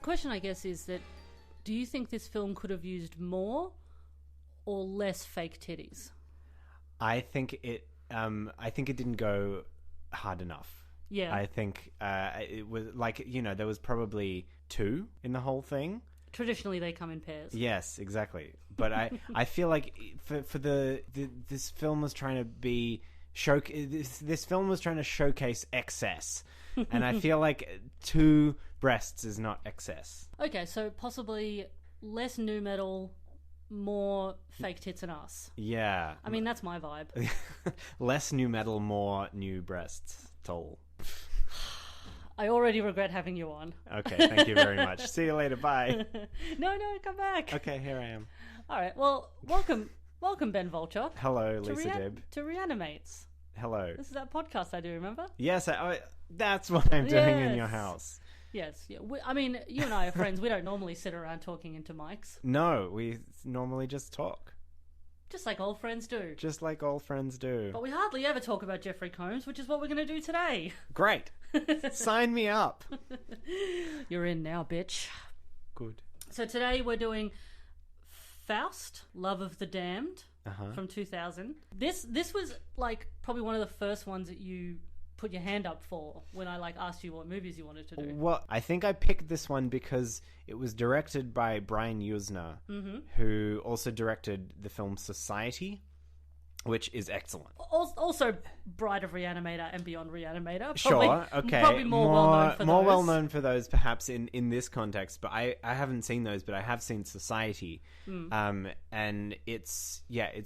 question, I guess, is that do you think this film could have used more or less fake titties? I think it didn't go hard enough. Yeah. I think it was like, there was probably 2 in the whole thing. Traditionally, they come in pairs. Yes, exactly. But I feel like for this film was trying to be this film was trying to showcase excess, and I feel like 2 breasts is not excess. Okay, so possibly less nu metal, more fake tits and ass. Yeah. I mean, that's my vibe. Less nu metal, more new breasts. Tall. I already regret having you on. Okay, thank you very much. See you later, bye. No, come back. Okay, here I am. All right, well, welcome Ben Volchok. Hello, Lisa Dibb. To Re-AniMates. Hello. This is that podcast I do, remember? Yes, that's what I'm doing in your house. Yes. Yeah. I mean, you and I are friends. We don't normally sit around talking into mics. No, we normally just talk. Just like old friends do. Just like old friends do. But we hardly ever talk about Jeffrey Combs, which is what we're going to do today. Great. Sign me up. You're in now, bitch. Good. So today we're doing Faust, Love of the Damned, from 2000. This was like probably one of the first ones that you put your hand up for when I asked you what movies you wanted to do. Well, I think I picked this one because it was directed by Brian Yuzna, who also directed the film Society, which is excellent. Also, Bride of Re-Animator and Beyond Re-Animator. Sure, okay. Probably more well-known for those. More well-known for those, perhaps, in this context. But I haven't seen those, but I have seen Society. And it's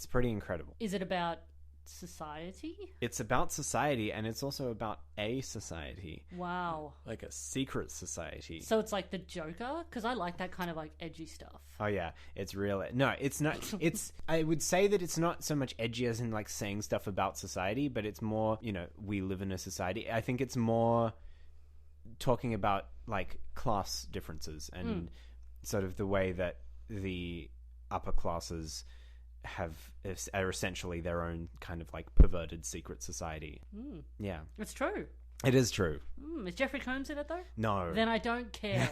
pretty incredible. Is it about society? It's about society, and it's also about a society. Wow. Like a secret society. So it's like the Joker? Because I like that kind of edgy stuff. Oh yeah, it's real. No, it's not. I would say that it's not so much edgy as in saying stuff about society, but it's more, we live in a society. I think it's more talking about class differences and sort of the way that the upper classes are essentially their own kind of perverted secret society. Yeah. It's true. It is true. Is Jeffrey Combs in it though? No. Then I don't care.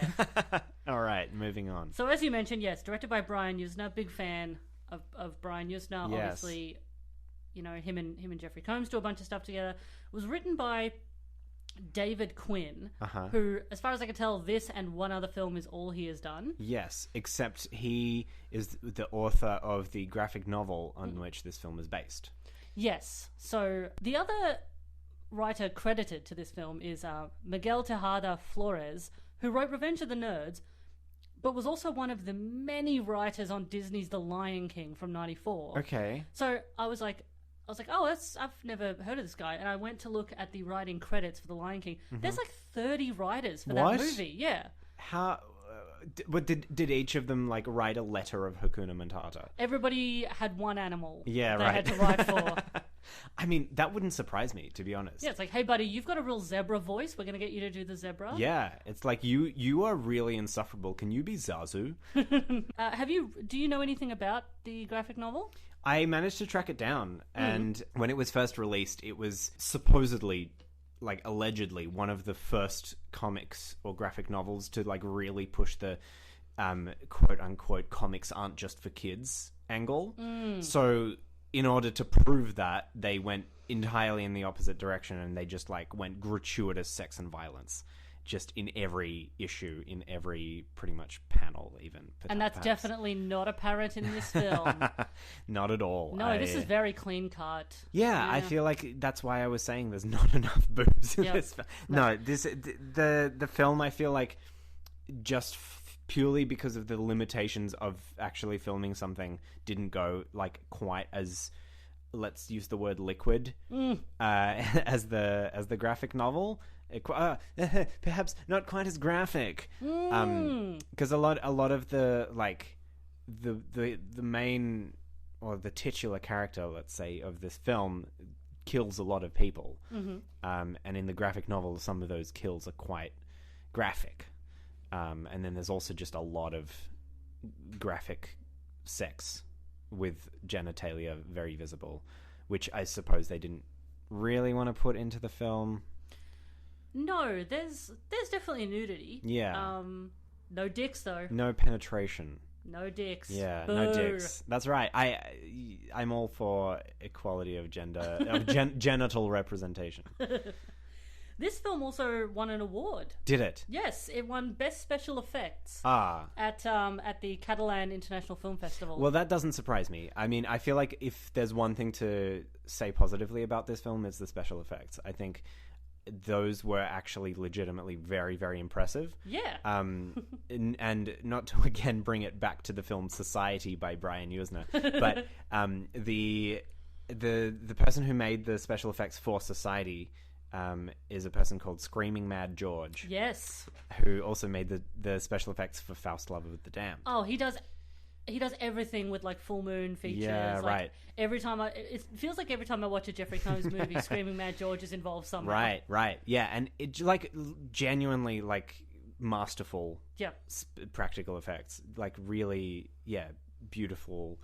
All right, moving on. So as you mentioned, yes, directed by Brian Yuzna, big fan of Brian Yuzna. Yes. Obviously, him and Jeffrey Combs do a bunch of stuff together. It was written by David Quinn, who, as far as I can tell, this and one other film is all he has done. Yes, except he is the author of the graphic novel on which this film is based. Yes. So the other writer credited to this film is Miguel Tejada Flores, who wrote Revenge of the Nerds, but was also one of the many writers on Disney's The Lion King from '94. Okay. So I was like, I've never heard of this guy. And I went to look at the writing credits for The Lion King. There's 30 writers for that movie. Yeah. How... did each of them write a letter of Hakuna Matata? Everybody had one animal they had to write for. I mean, that wouldn't surprise me, to be honest. Yeah, it's hey buddy, you've got a real zebra voice. We're going to get you to do the zebra. Yeah, it's you are really insufferable. Can you be Zazu? Do you know anything about the graphic novel? I managed to track it down, and when it was first released, it was supposedly, allegedly, one of the first comics or graphic novels to really push the quote unquote comics aren't just for kids angle. So in order to prove that, they went entirely in the opposite direction, and they just went gratuitous sex and violence just in every issue, in every pretty much panel even. And that's definitely not apparent in this film. Not at all. No, this is very clean cut. Yeah, I feel like that's why I was saying there's not enough boobs in this film. No, the film, I feel like, just purely because of the limitations of actually filming something, didn't go quite as, let's use the word liquid, as the graphic novel. Perhaps not quite as graphic, because a lot of the the main, or the titular character, let's say, of this film kills a lot of people, and in the graphic novel, some of those kills are quite graphic, and then there's also just a lot of graphic sex with genitalia very visible, which I suppose they didn't really want to put into the film. No, there's definitely nudity. Yeah. No dicks, though. No penetration. No dicks. Yeah, Boo. no dicks. That's right. I'm all for equality of genital representation. This film also won an award. Did it? Yes, it won Best Special Effects at the Catalan International Film Festival. Well, that doesn't surprise me. I mean, I feel like if there's one thing to say positively about this film, it's the special effects. I think those were actually legitimately very, very impressive. Yeah. And not to again bring it back to the film Society by Brian Usna, but the person who made the special effects for Society is a person called Screaming Mad George. Yes. Who also made the special effects for Faust, Lover of the Damned. Oh, he does everything with like full moon features. Yeah, like, right. It feels like every time I watch a Jeffrey Combs movie, Screaming Mad George is involved somehow. Right. Yeah, and it like genuinely like masterful. Yeah. Practical effects, like really, beautiful,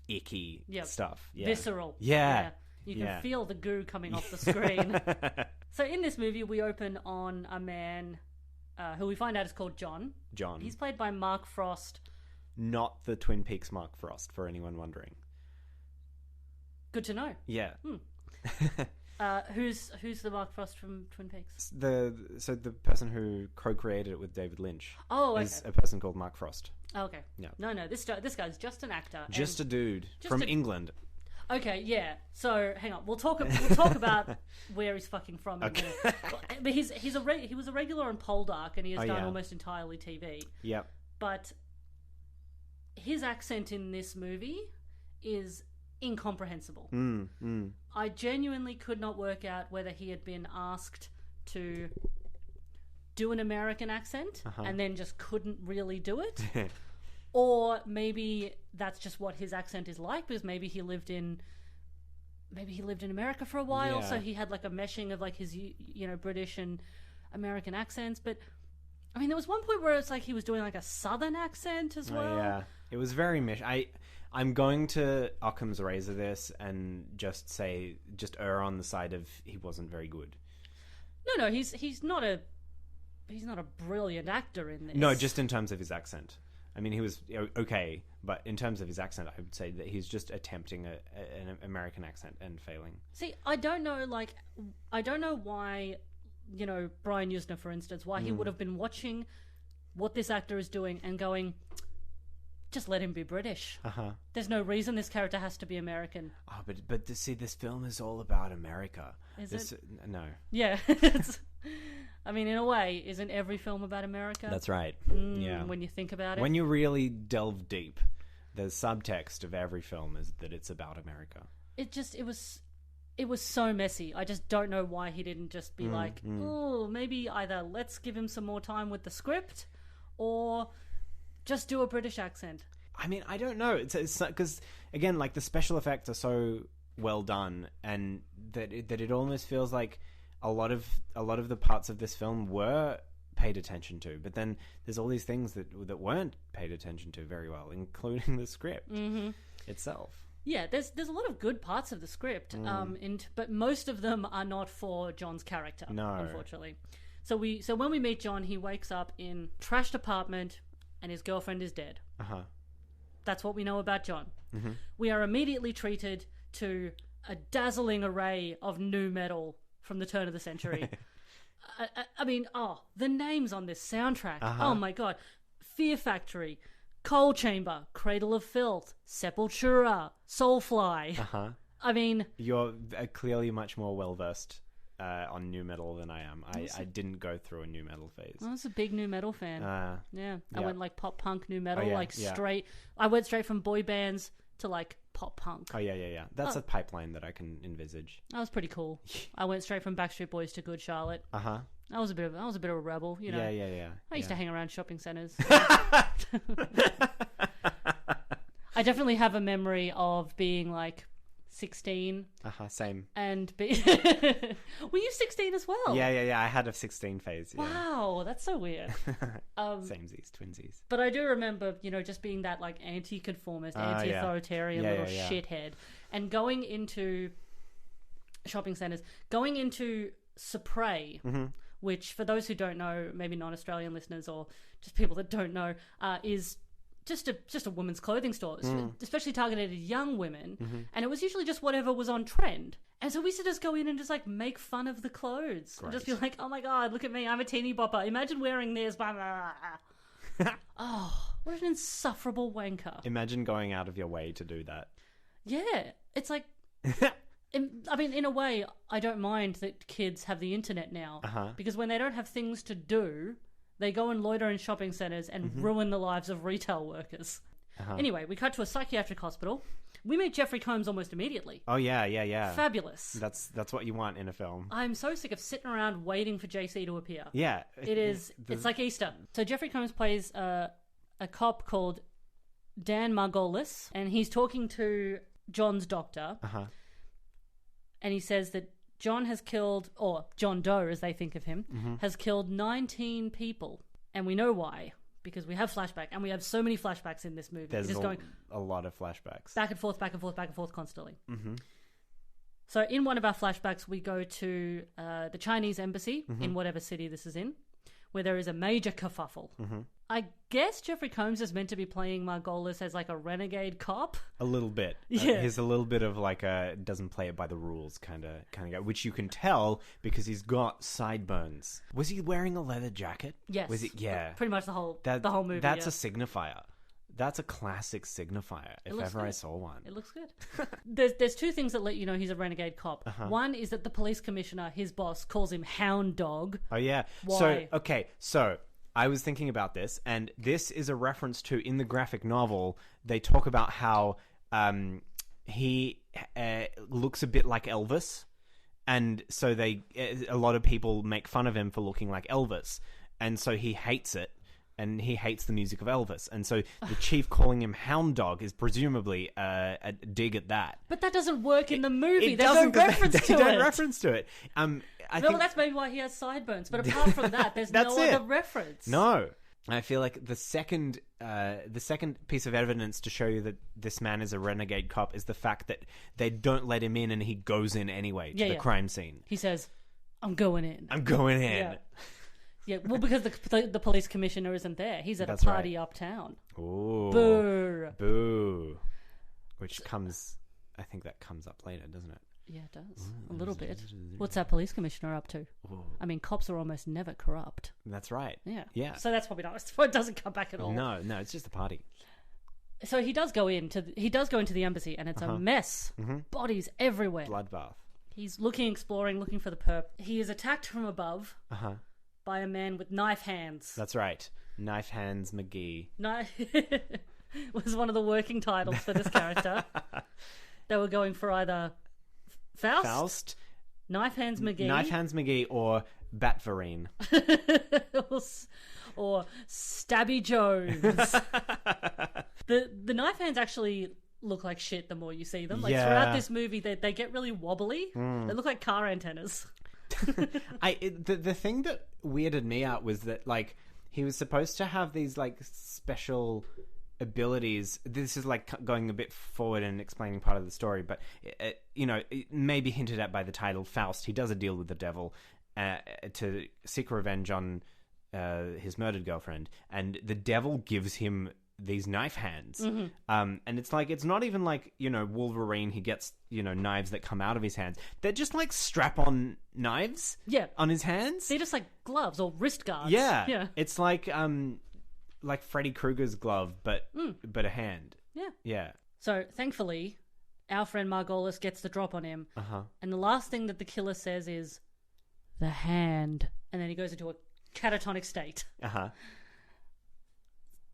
icky stuff. Yeah. Visceral. Yeah. You can feel the goo coming off the screen. So in this movie, we open on a man who we find out is called John. John. He's played by Mark Frost. Not the Twin Peaks Mark Frost, for anyone wondering. Good to know. Yeah. Who's the Mark Frost from Twin Peaks? The person who co-created it with David Lynch is a person called Mark Frost. Oh, okay. Yeah. No, this guy's just an actor. Just a dude from England. Okay, yeah. So hang on, we'll talk about where he's fucking from. Okay. But he was a regular on Poldark, and he has done almost entirely TV. Yep. But his accent in this movie is incomprehensible. I genuinely could not work out whether he had been asked to do an American accent and then just couldn't really do it. Or maybe that's just what his accent is like, because maybe he lived in America for a while, so he had like a meshing of like his British and American accents. But I mean, there was one point where it's like he was doing like a Southern accent as well. Yeah, it was very I'm going to Occam's razor this and just err on the side of he wasn't very good. No, he's not a brilliant actor in this. No, just in terms of his accent. I mean, he was okay, but in terms of his accent, I would say that he's just attempting an American accent and failing. See, I don't know why, Brian Usna, for instance, why he would have been watching what this actor is doing and going, just let him be British. There's no reason this character has to be American. Oh, but see, this film is all about America. Is it? No. Yeah. I mean, in a way, isn't every film about America? That's right. Yeah. When you think about it. When you really delve deep, the subtext of every film is that it's about America. It was so messy. I just don't know why he didn't just be like, oh, maybe either let's give him some more time with the script, or just do a British accent. I mean, I don't know. It's because again, like the special effects are so well done, and that it almost feels like a lot of the parts of this film were paid attention to, but then there's all these things that weren't paid attention to very well, including the script itself. Yeah, there's a lot of good parts of the script, but most of them are not for John's character, unfortunately. So when we meet John, he wakes up in trashed apartment, and his girlfriend is dead. That's what we know about John. We are immediately treated to a dazzling array of nu metal from the turn of the century. I mean, the names on this soundtrack. Oh my god. Fear Factory, Coal Chamber, Cradle of Filth, Sepultura, Soulfly. I mean... You're clearly much more well-versed on nu metal than I am. I didn't go through a nu metal phase. I was a big nu metal fan. I went like pop punk nu metal, straight. I went straight from boy bands to like pop punk. That's a pipeline that I can envisage. That was pretty cool. I went straight from Backstreet Boys to Good Charlotte. I was a bit of a rebel, you know. I used to hang around shopping centers. I definitely have a memory of being like 16. Same. And were you 16 as well? Yeah. I had a 16 phase. Yeah. Wow, that's so weird. Samesies, twinsies. But I do remember, just being that like anti-conformist, anti-authoritarian little shithead, and going into shopping centers, going into Supre, which for those who don't know, maybe non-Australian listeners or just people that don't know, is just a women's clothing store, especially targeted at young women. And it was usually just whatever was on trend. And so we used to just go in and just like make fun of the clothes. And just be like, oh my God, look at me, I'm a teeny bopper. Imagine wearing this. Blah, blah, blah. Oh, what an insufferable wanker. Imagine going out of your way to do that. Yeah. It's like, I mean, in a way, I don't mind that kids have the internet now. Because when they don't have things to do, they go and loiter in shopping centres and ruin the lives of retail workers. Anyway, we cut to a psychiatric hospital. We meet Jeffrey Combs almost immediately. Oh, yeah. Fabulous. That's what you want in a film. I'm so sick of sitting around waiting for JC to appear. Yeah. It is. It's like Easter. So Jeffrey Combs plays a cop called Dan Margolis, and he's talking to John's doctor. And he says that John has killed, or John Doe as they think of him, has killed 19 people. And we know why. Because we have flashback, and we have so many flashbacks in this movie. There's just going a lot of flashbacks. back and forth, back and forth, back and forth constantly. So in one of our flashbacks, we go to the Chinese embassy in whatever city this is in, where there is a major kerfuffle. I guess Jeffrey Combs is meant to be playing Margolis as like a renegade cop. A little bit. Yeah. He's a little bit of like a doesn't play it by the rules kind of guy, which you can tell because he's got sideburns. Was he wearing a leather jacket? Yes. Was it? Yeah. Pretty much the whole movie. That's a signifier. That's a classic signifier, if ever good. I saw one. It looks good. There's two things that let you know he's a renegade cop. One is that the police commissioner, his boss, calls him Hound Dog. Oh, yeah. Why? So I was thinking about this, and this is a reference to, in the graphic novel, they talk about how he looks a bit like Elvis, and so a lot of people make fun of him for looking like Elvis, and so he hates it. And he hates the music of Elvis. And so the chief calling him Hound Dog is presumably a dig at that. But that doesn't work in the movie. There's no reference to it. They don't reference to it. I think that's maybe why he has sideburns. But apart from that, there's no other reference. No. I feel like the second piece of evidence to show you that this man is a renegade cop is the fact that they don't let him in and he goes in anyway to the crime scene. He says, I'm going in. I'm going in. Yeah. Yeah, well, because the police commissioner isn't there. He's at a party uptown. Ooh. Boo. Boo. Which comes... I think that comes up later, doesn't it? Yeah, it does. A little bit. What's that police commissioner up to? Ooh. I mean, cops are almost never corrupt. That's right. Yeah. Yeah. So that's probably not... It doesn't come back at all. No, it's just a party. So he does go into the embassy, and it's a mess. Bodies everywhere. Bloodbath. He's exploring, looking for the perp. He is attacked from above. By a man with knife hands. That's right. Knife Hands McGee. Was one of the working titles for this character. They were going for either Faust, Knife Hands McGee, or Batverine. or Stabby Jones. The Knife Hands actually look like shit the more you see them. Throughout this movie, they get really wobbly. They look like car antennas. The thing that weirded me out was that like he was supposed to have these like special abilities. This is like going a bit forward and explaining part of the story, but it may be hinted at by the title Faust. He does a deal with the devil to seek revenge on his murdered girlfriend, and the devil gives him these knife hands. And it's like, it's not even like, Wolverine, he gets, knives that come out of his hands. They're just like strap-on knives on his hands. They're just like gloves or wrist guards. Yeah. It's like Freddy Krueger's glove, but a hand. Yeah. Yeah. So thankfully, our friend Margolis gets the drop on him. And the last thing that the killer says is, the hand. And then he goes into a catatonic state.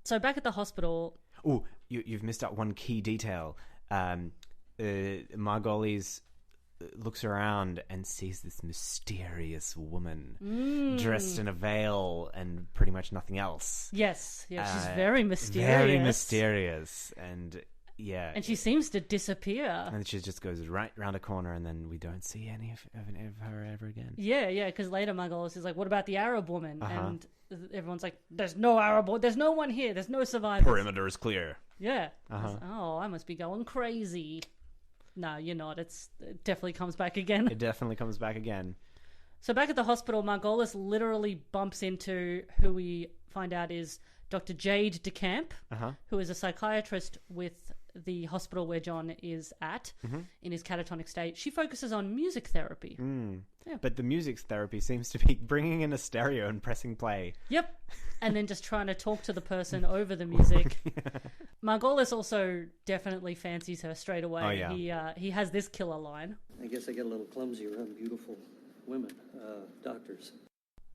So back at the hospital... Oh, you've missed out one key detail. Margolis looks around and sees this mysterious woman dressed in a veil and pretty much nothing else. Yes, she's very mysterious. Very mysterious. And yeah. And she seems to disappear. And she just goes right round a corner and then we don't see any of her ever again. Yeah, because later Margolis is like, what about the Arab woman? And everyone's like, there's no Arab woman. There's no one here. There's no survivors. Perimeter is clear. Yeah. Oh, I must be going crazy. No, you're not. It definitely comes back again. It definitely comes back again. So back at the hospital, Margolis literally bumps into who we find out is Dr. Jade DeCamp, who is a psychiatrist with the hospital where John is at in his catatonic state. She focuses on music therapy. Yeah. But the music therapy seems to be bringing in a stereo and pressing play. Yep. And then just trying to talk to the person over the music. Margolis also definitely fancies her straight away. Oh, yeah. He has this killer line. I guess I get a little clumsy around beautiful women, doctors.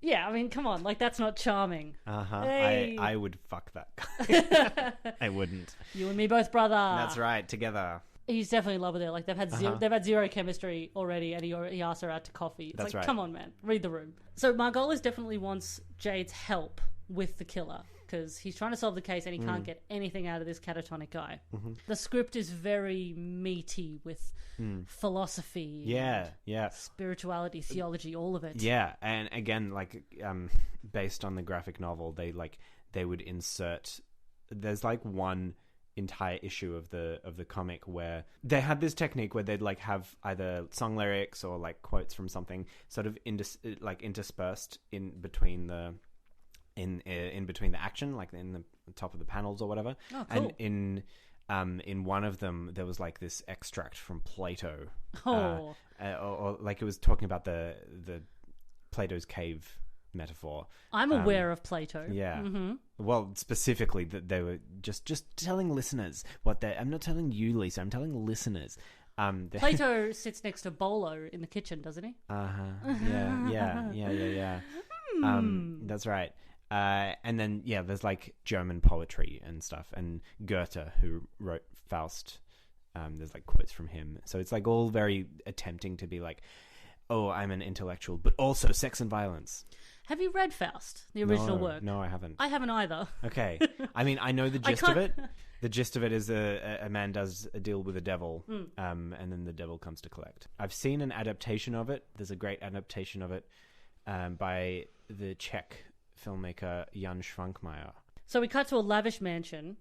Yeah, I mean, come on. Like, that's not charming. Hey. I would fuck that guy. I wouldn't. You and me both, brother. That's right, together. He's definitely in love with her. Like, they've had zero chemistry already, and he asked her out to coffee. It's That's like, right. Come on, man. Read the room. So Margolis definitely wants Jade's help with the killer, because he's trying to solve the case and he can't get anything out of this catatonic guy. The script is very meaty with philosophy, spirituality, theology, all of it. Yeah, and again, like based on the graphic novel, they would insert. There's like one entire issue of the comic where they had this technique where they'd like have either song lyrics or like quotes from something sort of interspersed in between the. In between the action, like in the top of the panels or whatever. Oh, cool. And in one of them, there was like this extract from Plato. Oh. Or like it was talking about the Plato's cave metaphor. I'm aware of Plato. Yeah. Well, specifically that they were just telling listeners what they... I'm not telling you, Lisa. I'm telling listeners. Plato sits next to Bolo in the kitchen, doesn't he? Yeah. That's right. And then, there's like German poetry and stuff. And Goethe, who wrote Faust, there's like quotes from him. So it's like all very attempting to be like, oh, I'm an intellectual, but also sex and violence. Have you read Faust, the original work? No, I haven't. I haven't either. Okay. I mean, I know the gist of it. The gist of it is a man does a deal with a devil, and then the devil comes to collect. I've seen an adaptation of it. There's a great adaptation of it by the Czech filmmaker Jan Schwankmajer. So we cut to a lavish mansion.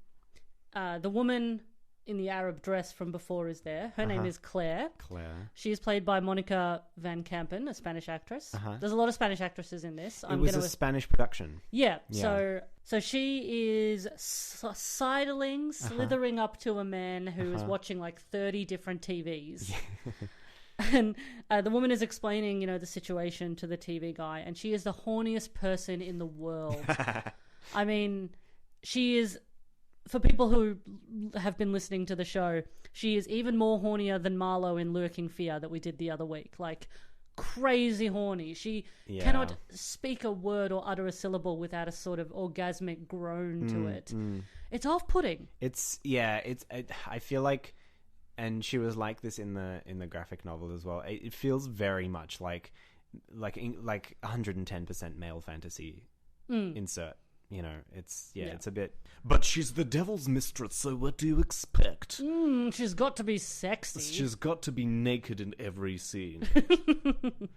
The woman in the Arab dress from before is there. Her name is Claire. She is played by Monica Van Campen, a Spanish actress. There's a lot of Spanish actresses in this. It was a Spanish production. Yeah. So she is sidling, slithering up to a man who is watching like 30 different TVs. And the woman is explaining, the situation to the TV guy, and she is the horniest person in the world. I mean, she is, for people who have been listening to the show, she is even more hornier than Marlo in Lurking Fear that we did the other week. Like, crazy horny. She cannot speak a word or utter a syllable without a sort of orgasmic groan to it. It's off-putting. I feel like... And she was like this in the graphic novel as well. It feels very much like 110% male fantasy insert. It's a bit... But she's the devil's mistress, so what do you expect? She's got to be sexy. She's got to be naked in every scene.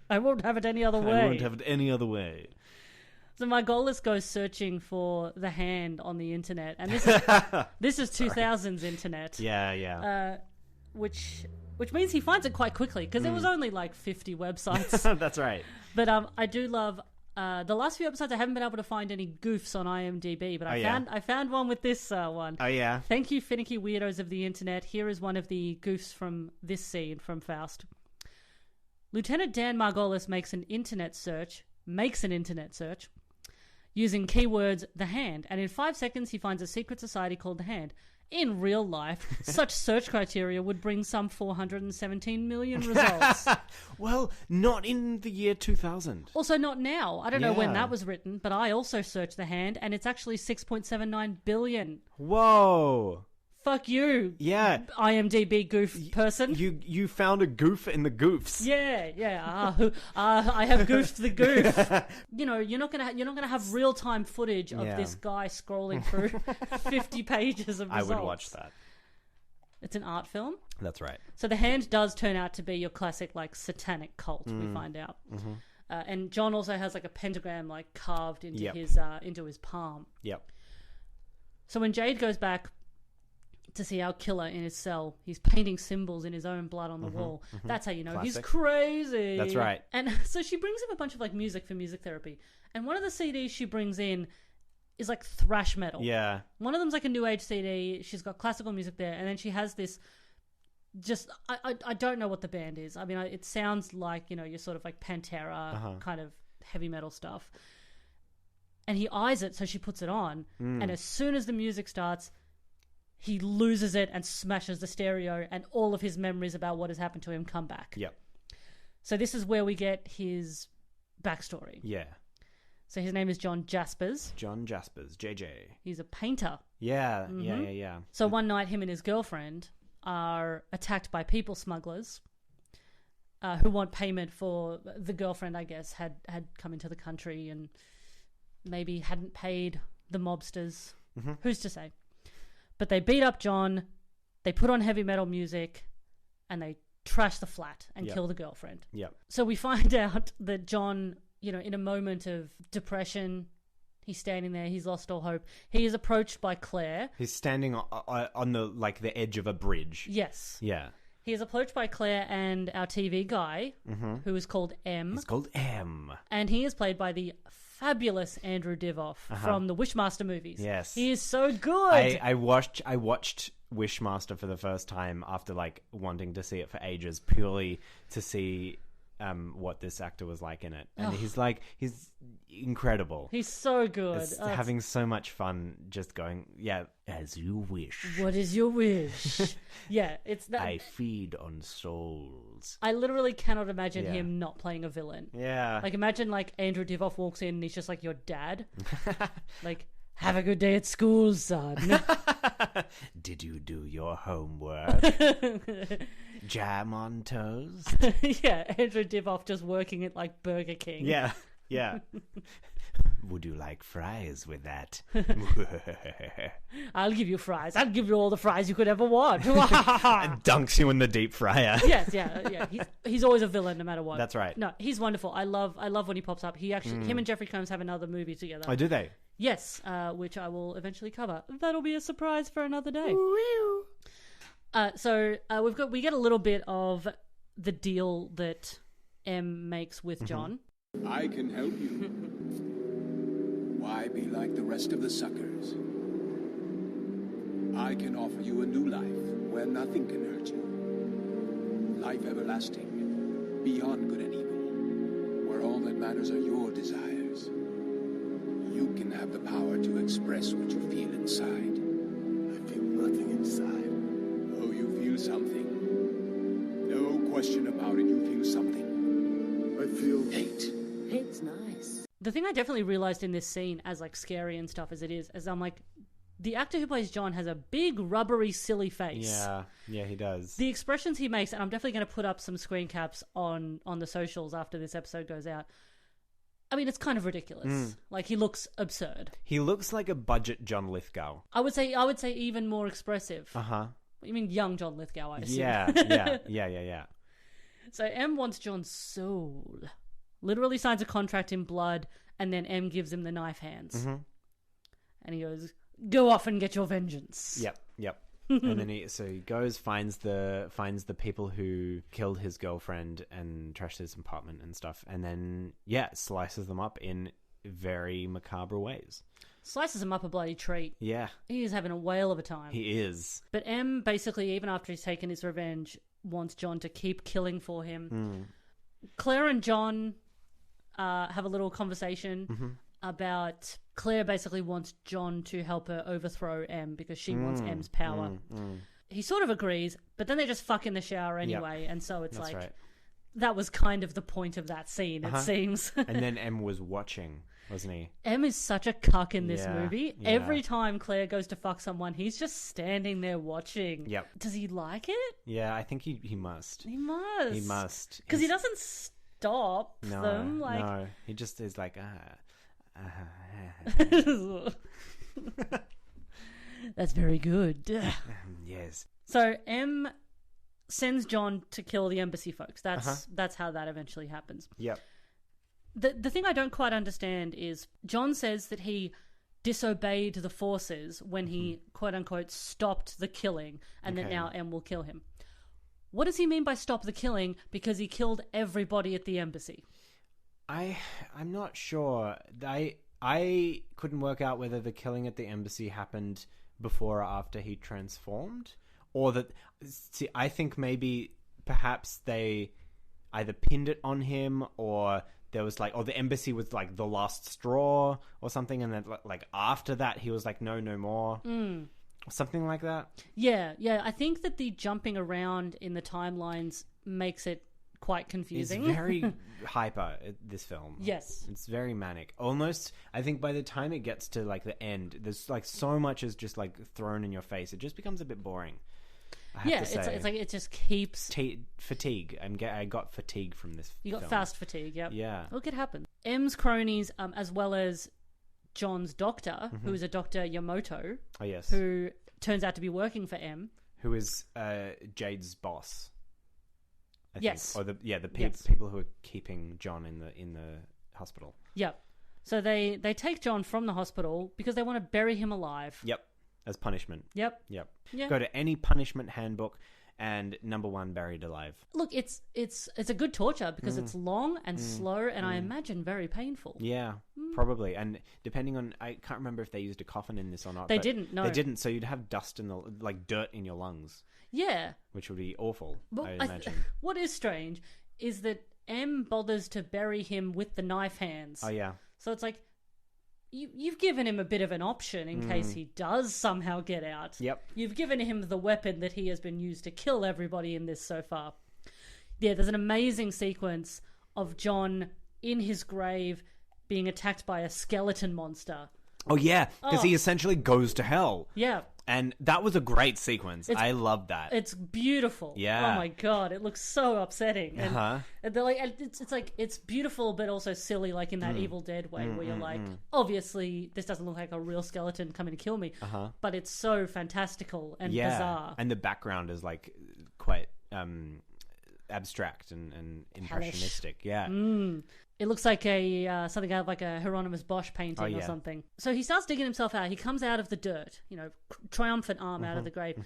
I won't have it any other way. So Margolis goes searching for the hand on the internet. And this is 2000s internet. Yeah. Which means he finds it quite quickly, because there was only like 50 websites. That's right. But I do love the last few episodes. I haven't been able to find any goofs on IMDb, but I found one with this one. Oh yeah. Thank you, finicky weirdos of the internet. Here is one of the goofs from this scene from Faust. Lieutenant Dan Margolis makes an internet search using keywords "the hand," and in 5 seconds he finds a secret society called the Hand. In real life, such search criteria would bring some 417 million results. Well, not in the year 2000. Also not now. I don't know when that was written, but I also searched the Hand, and it's actually 6.79 billion. Whoa. Fuck you. Yeah. IMDb goof person. You found a goof in the goofs. Yeah. I have goofed the goof. You're not gonna have real time footage of this guy scrolling through 50 pages of results. I would watch that. It's an art film. That's right. So the Hand does turn out to be your classic like satanic cult. We find out. And John also has like a pentagram like carved into his palm. Yep. So when Jade goes back to see our killer in his cell. He's painting symbols in his own blood on the wall. That's how you know he's crazy. That's right. And so she brings him a bunch of like music for music therapy. And one of the CDs she brings in is like thrash metal. Yeah. One of them's like a new age CD. She's got classical music there. And then she has this I don't know what the band is. I mean, it sounds like, you know, you're sort of like Pantera kind of heavy metal stuff. And he eyes it, so she puts it on. And as soon as the music starts, he loses it and smashes the stereo, and all of his memories about what has happened to him come back. Yep. So this is where we get his backstory. Yeah. So his name is John Jaspers. John Jaspers, JJ. He's a painter. Yeah, yeah. So one night, him and his girlfriend are attacked by people smugglers who want payment for the girlfriend, I guess, had come into the country and maybe hadn't paid the mobsters. Who's to say? But they beat up John, they put on heavy metal music, and they trash the flat and kill the girlfriend. Yep. So we find out that John, you know, in a moment of depression, he's standing there, he's lost all hope. He is approached by Claire. He's standing on the edge of a bridge. Yes. Yeah. He is approached by Claire and our TV guy, who is called M. He's called M. And he is played by the fabulous Andrew Divoff from the Wishmaster movies. Yes. He is so good. I watched Wishmaster for the first time after like wanting to see it for ages, purely to see what this actor was like in it. And he's incredible. He's so good. It's having so much fun just going, yeah, as you wish. What is your wish? Yeah, it's that. I feed on souls. I literally cannot imagine him not playing a villain. Yeah. Like, imagine like Andrew Divoff walks in and he's just like your dad. Like, have a good day at school, son. Did you do your homework? Jam on toast? Yeah, Andrew Divoff just working at like Burger King. Yeah, yeah. Would you like fries with that? I'll give you fries. I'll give you all the fries you could ever want. And dunks you in the deep fryer. Yes, yeah. He's always a villain no matter what. That's right. No, he's wonderful. I love when he pops up. He actually, him and Jeffrey Combs have another movie together. Oh, do they? Yes, which I will eventually cover. That'll be a surprise for another day. So we get a little bit of the deal that M makes with John. I can help you. Why be like the rest of the suckers? I can offer you a new life where nothing can hurt you. Life everlasting, beyond good and evil, where all that matters are your desires. You can have the power to express what you feel inside. I feel nothing inside. Oh, you feel something. No question about it, you feel something. I feel hate. Hate's nice. The thing I definitely realized in this scene, as like scary and stuff as it is I'm like, the actor who plays John has a big, rubbery, silly face. Yeah, he does. The expressions he makes, and I'm definitely going to put up some screen caps on the socials after this episode goes out. I mean, it's kind of ridiculous. Like, he looks absurd. He looks like a budget John Lithgow. I would say even more expressive. You mean young John Lithgow, I assume. Yeah. So M wants John's soul. Literally signs a contract in blood, and then M gives him the knife hands. And he goes, go off and get your vengeance. Yep. And then he goes, finds the people who killed his girlfriend and trashed his apartment and stuff, and then slices them up in very macabre ways. Slices him up a bloody treat. Yeah. He is having a whale of a time. He is. But M, basically, even after he's taken his revenge, wants John to keep killing for him. Claire and John have a little conversation about Claire basically wants John to help her overthrow M because she wants M's power. He sort of agrees, but then they just fuck in the shower anyway, and so it's That's like right. that was kind of the point of that scene, it seems. And then M was watching, wasn't he? M is such a cuck in this Yeah, movie. yeah. Every time Claire goes to fuck someone, he's just standing there watching. Yep. Does he like it? Yeah, I think he must. He must. He must. Because he doesn't stop them. Like, no, he just is like, That's very good. yes. So M sends John to kill the embassy folks. That's how that eventually happens. Yep. The thing I don't quite understand is John says that he disobeyed the forces when he quote unquote stopped the killing, and that now M will kill him. What does he mean by stop the killing? Because he killed everybody at the embassy. I'm not sure. I couldn't work out whether the killing at the embassy happened before or after he transformed, or that. See, I think maybe perhaps they either pinned it on him, or there was like, or the embassy was like the last straw or something, and then like after that he was like, no more, something like that. Yeah. I think that the jumping around in the timelines makes it quite confusing. It's very hyper, this film. Yes. It's very manic. Almost, I think by the time it gets to like the end, there's like so much is just like thrown in your face. It just becomes a bit boring. I have to say. It's like it just keeps... fatigue. I got fatigue from this You got film. fast fatigue, yep. Yeah. Look, it happens. M's cronies, as well as John's doctor, who is a Dr. Yamoto. Oh, yes. Who turns out to be working for M. Who is Jade's boss. I Yes. think. Or the Yes. people who are keeping John in the hospital. Yep. So they take John from the hospital because they want to bury him alive. Yep. As punishment. Yep. Yeah. Go to any punishment handbook and number 1, buried alive. Look, it's a good torture because it's long and slow, and I imagine very painful. Yeah, probably. And depending on, I can't remember if they used a coffin in this or not. They didn't. No, they didn't. So you'd have dust in dirt in your lungs. Yeah, which would be awful. But I imagine. What is strange is that M bothers to bury him with the knife hands. Oh yeah. So it's like, you've given him a bit of an option in case he does somehow get out. Yep. You've given him the weapon that he has been used to kill everybody in this so far. Yeah, there's an amazing sequence of John in his grave being attacked by a skeleton monster. Oh yeah, because he essentially goes to hell. Yeah. And that was a great sequence. I loved that. It's beautiful. Yeah. Oh my god, it looks so upsetting. And they're like, it's beautiful, but also silly, like in that Evil Dead way, where you're like, obviously, this doesn't look like a real skeleton coming to kill me, but it's so fantastical and bizarre. And the background is like quite abstract and impressionistic. Yeah. It looks like something out of like a Hieronymus Bosch painting or something. So he starts digging himself out. He comes out of the dirt, triumphant arm out of the grave.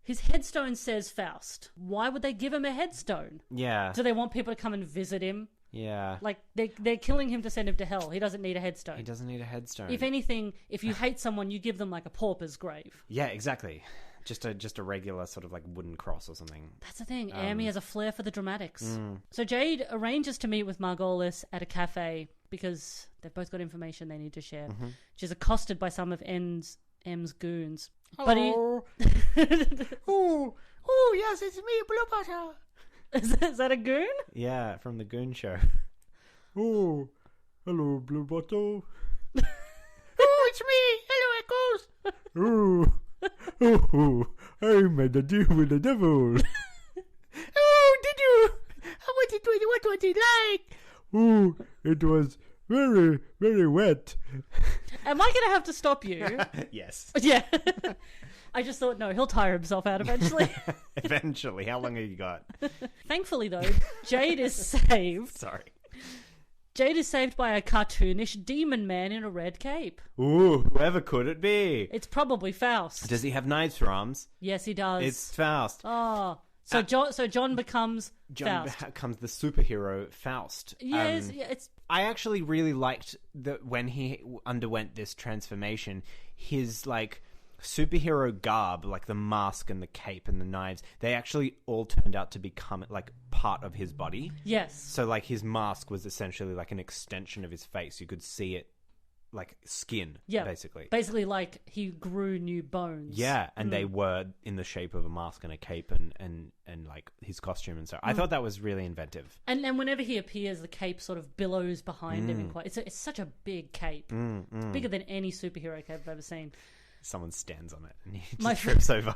His headstone says Faust. Why would they give him a headstone? Yeah. Do they want people to come and visit him? Yeah. Like, they're killing him to send him to hell. He doesn't need a headstone. He doesn't need a headstone. If anything, if you hate someone, you give them like a pauper's grave. Yeah, exactly. Just a regular sort of like wooden cross or something. That's the thing. Amy has a flair for the dramatics. So Jade arranges to meet with Margolis at a cafe because they've both got information they need to share. She's accosted by some of M's goons. Hello. Oh, yes, it's me, Blue Butter. Is that a goon? Yeah, from the Goon Show. Oh, hello, Blue Bottle. Oh, it's me. Hello, Echoes. Oh, I made a deal with the devil. Oh, did you? What was it like? Oh, it was very, very wet. Am I going to have to stop you? Yes. Yeah. I just thought, no, he'll tire himself out eventually. Eventually. How long have you got? Thankfully, though, Jade is saved. Sorry. Jade is saved by a cartoonish demon man in a red cape. Ooh, whoever could it be? It's probably Faust. Does he have knives for arms? Yes, he does. It's Faust. Oh. So John becomes Faust. becomes the superhero Faust. Yes, it's... I actually really liked that when he underwent this transformation, his like superhero garb, like the mask and the cape and the knives, they actually all turned out to become like part of his body. Yes. So like his mask was essentially like an extension of his face. You could see it like skin, basically. Basically like he grew new bones. Yeah, and they were in the shape of a mask and a cape and like his costume and so. I thought that was really inventive. And whenever he appears, the cape sort of billows behind him. It's such a big cape. Bigger than any superhero cape I've ever seen. Someone stands on it and he just trips over.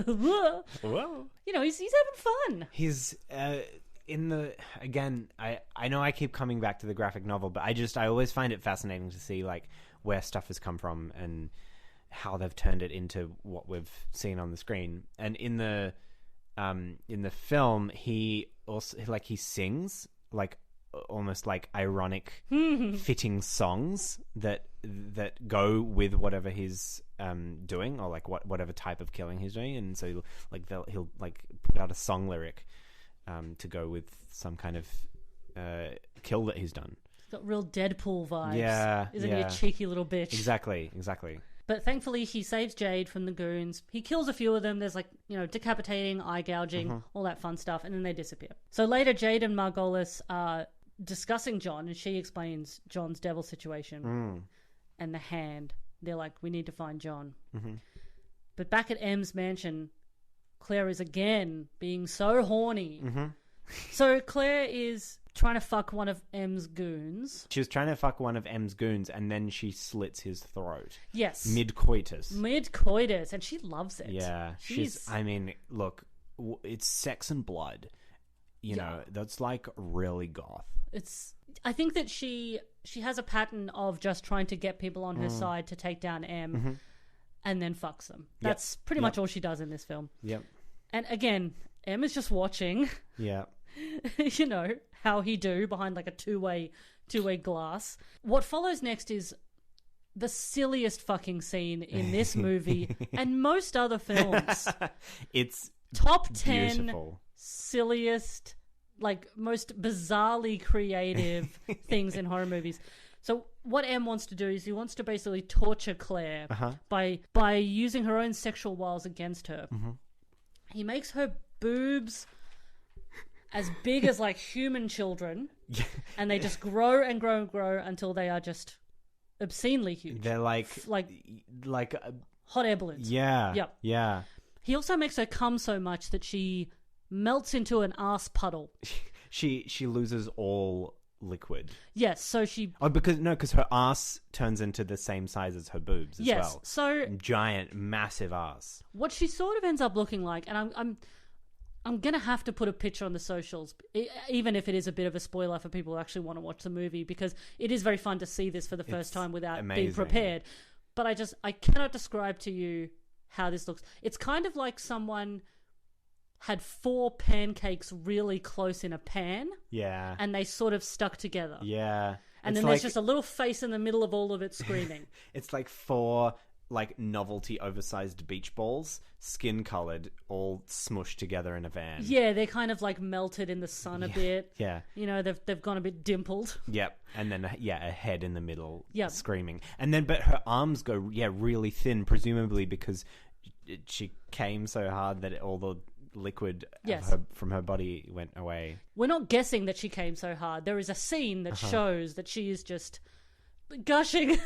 Whoa. Whoa. He's having fun. He's in the, again, I know I keep coming back to the graphic novel, but I always find it fascinating to see like where stuff has come from and how they've turned it into what we've seen on the screen. And in the film, he also like he sings like almost like ironic fitting songs that go with whatever he's doing, or like whatever type of killing he's doing. And so he'll like put out a song lyric to go with some kind of kill that he's done. He's got real Deadpool vibes. Yeah. Isn't he a cheeky little bitch? Exactly. But thankfully, he saves Jade from the goons. He kills a few of them. There's decapitating, eye gouging, all that fun stuff, and then they disappear. So later, Jade and Margolis are discussing John, and she explains John's devil situation and the hand. They're like, we need to find John. But back at M's mansion, Claire is again being so horny. So Claire is trying to fuck one of M's goons. She was trying to fuck one of M's goons, and then she slits his throat. Yes. Mid-coitus. And she loves it. Yeah. I mean, look, it's sex and blood. You know, that's like really goth. I think that she has a pattern of just trying to get people on her side to take down M and then fucks them. That's pretty much all she does in this film. Yep. And again, M is just watching. Yeah. You know, how he do behind like a two-way glass. What follows next is the silliest fucking scene in this movie and most other films. It's top 10 beautiful. Silliest, like most bizarrely creative things in horror movies. So what M wants to do is he wants to basically torture Claire by using her own sexual wiles against her. He makes her boobs as big as like human children, and they just grow and grow and grow until they are just obscenely huge. They're like hot air balloons. Yeah. Yep. Yeah. He also makes her come so much that she melts into an ass puddle. She loses all liquid. Yes, so she... Oh, because her ass turns into the same size as her boobs as well. So... Giant, massive ass. What she sort of ends up looking like, and I'm going to have to put a picture on the socials, even if it is a bit of a spoiler for people who actually want to watch the movie, because it is very fun to see this for the first time without being prepared. But I cannot describe to you how this looks. It's kind of like someone had 4 pancakes really close in a pan. Yeah. And they sort of stuck together. Yeah. And then there's just a little face in the middle of all of it screaming. It's like 4 like novelty oversized beach balls, skin colored, all smushed together in a van. Yeah, they're kind of like melted in the sun a bit. Yeah. You know, they've gone a bit dimpled. Yep. And then a head in the middle screaming. And then but her arms go really thin, presumably because she came so hard that all the liquid from her body went away. We're not guessing that she came so hard. There is a scene that shows that she is just gushing.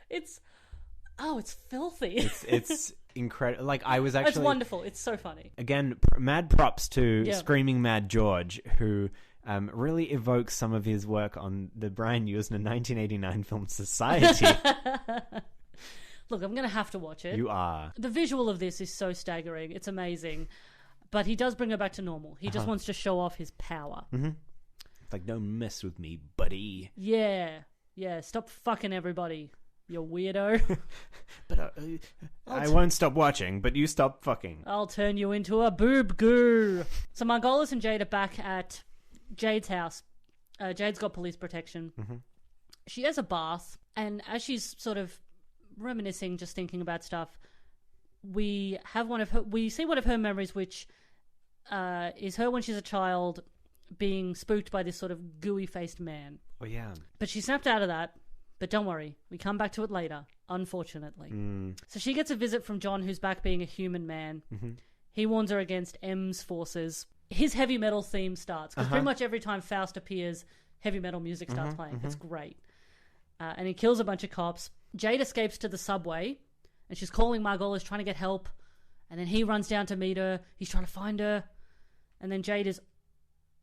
It's filthy. It's incredible. Like I was actually, it's wonderful. It's so funny. Again, mad props to Screaming Mad George, who really evokes some of his work on the Brian Usner 1989 film Society. Look, I'm going to have to watch it. You are. The visual of this is so staggering. It's amazing. But he does bring her back to normal. He just wants to show off his power. Mm-hmm. It's like, don't mess with me, buddy. Yeah. Yeah, stop fucking everybody, you weirdo. But I won't stop watching, but you stop fucking. I'll turn you into a boob goo. So Margolis and Jade are back at Jade's house. Jade's got police protection. Mm-hmm. She has a bath, and as she's sort of reminiscing, just thinking about stuff, we see one of her memories, which is her when she's a child being spooked by this sort of gooey faced man. Oh yeah. But she snapped out of that. But don't worry, we come back to it later, unfortunately. So she gets a visit from John, who's back being a human man. Mm-hmm. He warns her against M's forces. His heavy metal theme starts, because pretty much every time Faust appears, heavy metal music starts playing. It's great. And he kills a bunch of cops. Jade escapes to the subway, and she's calling Margolis, trying to get help. And then he runs down to meet her. He's trying to find her. And then Jade is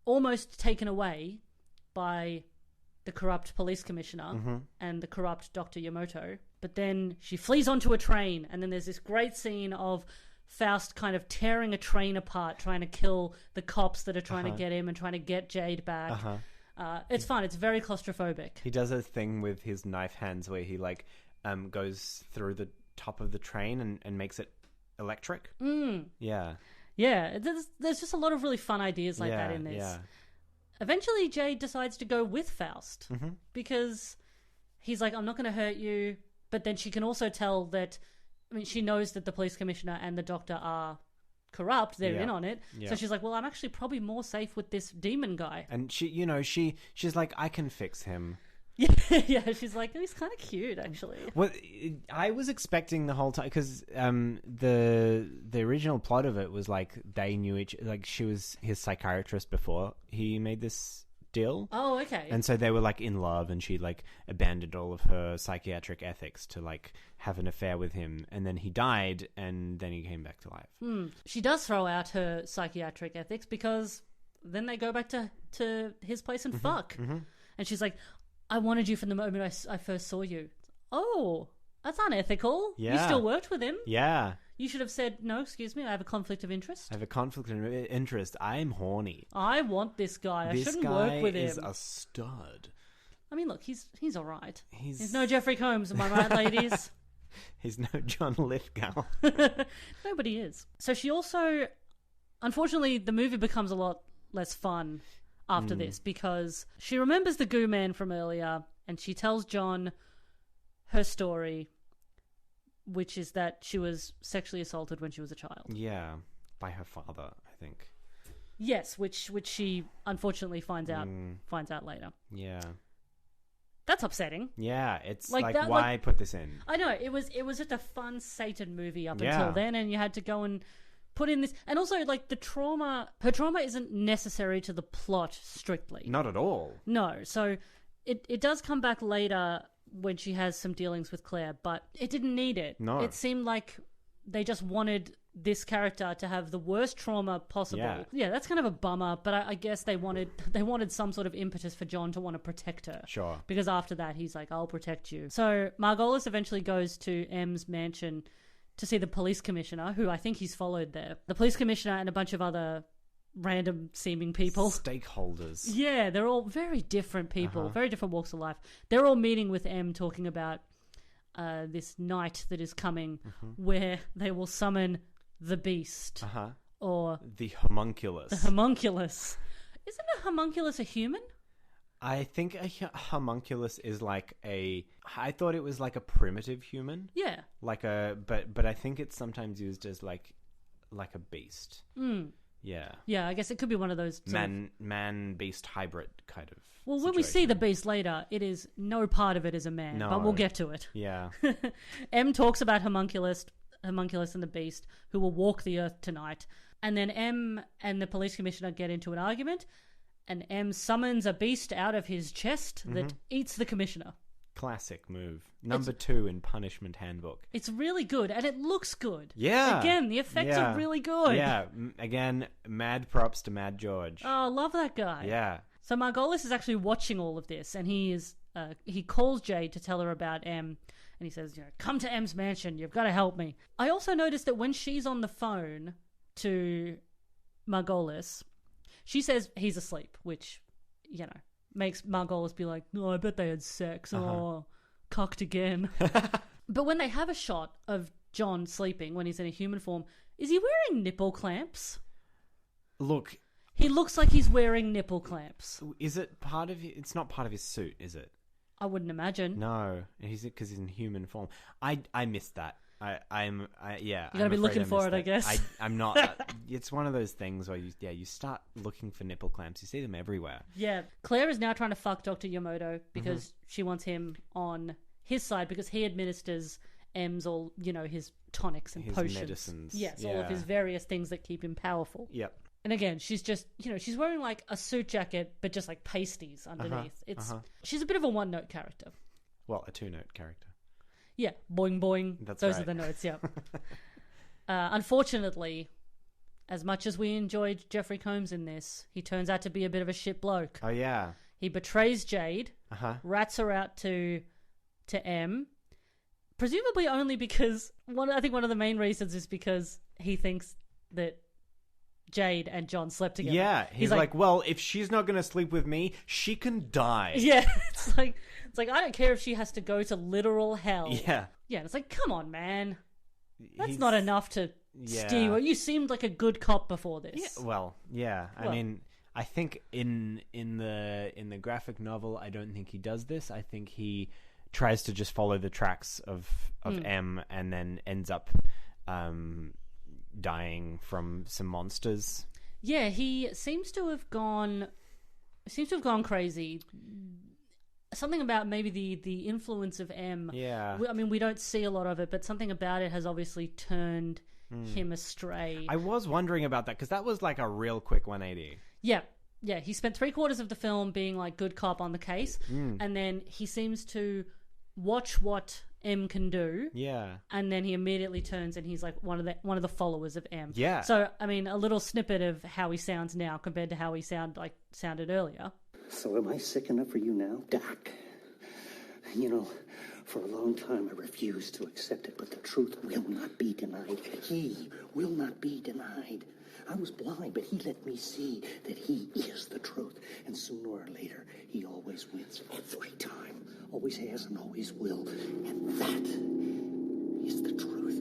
almost taken away by the corrupt police commissioner and the corrupt Dr. Yamoto. But then she flees onto a train, and then there's this great scene of Faust kind of tearing a train apart, trying to kill the cops that are trying to get him and trying to get Jade back. It's fun. It's very claustrophobic. He does a thing with his knife hands where he like goes through the top of the train and makes it electric. Yeah. Yeah, there's just a lot of really fun ideas like that in this. Eventually, Jade decides to go with Faust because he's like, I'm not going to hurt you. But then she can also tell that, I mean, she knows that the police commissioner and the doctor are corrupt. They're in on it. So she's like, well, I'm actually probably more safe with this demon guy. And she's like, I can fix him. Yeah, she's like, oh, he's kind of cute, actually. Well, I was expecting the whole time, because the original plot of it was like they knew she was his psychiatrist before he made this deal. Oh, okay. And so they were like in love, and she like abandoned all of her psychiatric ethics to like have an affair with him, and then he died, and then he came back to life. She does throw out her psychiatric ethics because then they go back to his place and fuck. And she's like, I wanted you from the moment I first saw you. Oh, that's unethical. Yeah. You still worked with him. Yeah. You should have said, no, excuse me, I have a conflict of interest. I have a conflict of interest. I'm horny. I want this guy. I shouldn't work with him. This guy is a stud. I mean, look, he's all right. He's no Jeffrey Combs, am I right, ladies? He's no John Lithgow. Nobody is. So she also... Unfortunately, the movie becomes a lot less fun after this because she remembers the goo man from earlier and she tells John her story, which is that she was sexually assaulted when she was a child. Yeah, by her father, I think. Yes, which she unfortunately finds out later. Yeah. That's upsetting. Yeah, it's Like like that, why put this in? I know, it was just a fun Satan movie up until then, and you had to go and put in this, and also like her trauma isn't necessary to the plot strictly. Not at all. No, so it does come back later when she has some dealings with Claire, but it didn't need it. No. It seemed like they just wanted this character to have the worst trauma possible. Yeah, that's kind of a bummer, but I guess they wanted some sort of impetus for John to want to protect her. Sure. Because after that, he's like, I'll protect you. So Margolis eventually goes to M's mansion to see the police commissioner, who I think he's followed there. The police commissioner and a bunch of other random seeming people. Stakeholders. Yeah, they're all very different people, very different walks of life. They're all meeting with M, talking about this night that is coming where they will summon the beast. Or the homunculus. the homunculus. Isn't a homunculus a human? I think a homunculus is like I thought it was like a primitive human. Yeah. Like but I think it's sometimes used as like a beast. Yeah. Yeah, I guess it could be one of those man beast hybrid kind of. Well, when we see the beast later, it is no part of it is a man, but we'll get to it. Yeah. M talks about homunculus and the beast who will walk the earth tonight. And then M and the police commissioner get into an argument, and M summons a beast out of his chest that eats the commissioner. Classic move. Number 2 in Punishment Handbook. It's really good, and it looks good. Yeah. Again, the effects are really good. Yeah. Again, mad props to Mad George. Oh, love that guy. Yeah. So Margolis is actually watching all of this, and he calls Jade to tell her about M, and he says, come to M's mansion, you've got to help me. I also noticed that when she's on the phone to Margolis, she says he's asleep, which, makes Margolis be like, I bet they had sex. Oh, cocked again. But when they have a shot of John sleeping when he's in a human form, is he wearing nipple clamps? Look. He looks like he's wearing nipple clamps. Is it part of it? It's not part of his suit, is it? I wouldn't imagine. No. Because he's in human form. I missed that. I'm you gotta be looking for it, I guess. I'm not. It's one of those things where you start looking for nipple clamps. You see them everywhere. Yeah, Claire is now trying to fuck Dr. Yamamoto because she wants him on his side because he administers M's all his tonics and his potions, medicines. Yes, all of his various things that keep him powerful. Yep. And again, she's just she's wearing like a suit jacket, but just like pasties underneath. She's a bit of a one-note character. Well, a two-note character. Yeah, boing boing. Those are the notes, yeah. Unfortunately, as much as we enjoyed Jeffrey Combs in this, he turns out to be a bit of a shit bloke. Oh, yeah. He betrays Jade, rats her out to M, presumably only because, I think one of the main reasons is because he thinks that Jade and John slept together. Yeah, he's like, well, if she's not going to sleep with me, she can die. Yeah, it's like I don't care if she has to go to literal hell. Yeah. Yeah, and it's like, come on, man. That's not enough to steer you. You seemed like a good cop before this. Yeah, well, yeah. I mean, I think in the graphic novel, I don't think he does this. I think he tries to just follow the tracks of M, and then ends up dying from some monsters. Yeah, he seems to have gone crazy. Something about maybe the influence of M. Yeah. I mean, we don't see a lot of it, but something about it has obviously turned him astray. I was wondering about that, because that was like a real quick 180. Yeah. Yeah, he spent 3/4 of the film being like good cop on the case, and then he seems to watch what M can do. Yeah. And then he immediately turns and he's like one of the followers of M. Yeah. So, I mean, a little snippet of how he sounds now compared to how he sounded earlier. So am I sick enough for you now, Doc? You know, for a long time I refused to accept it, but the truth will not be denied. He will not be denied. I was blind, but he let me see that he is the truth. And sooner or later, he always wins. Every time. Always has and always will. And that is the truth.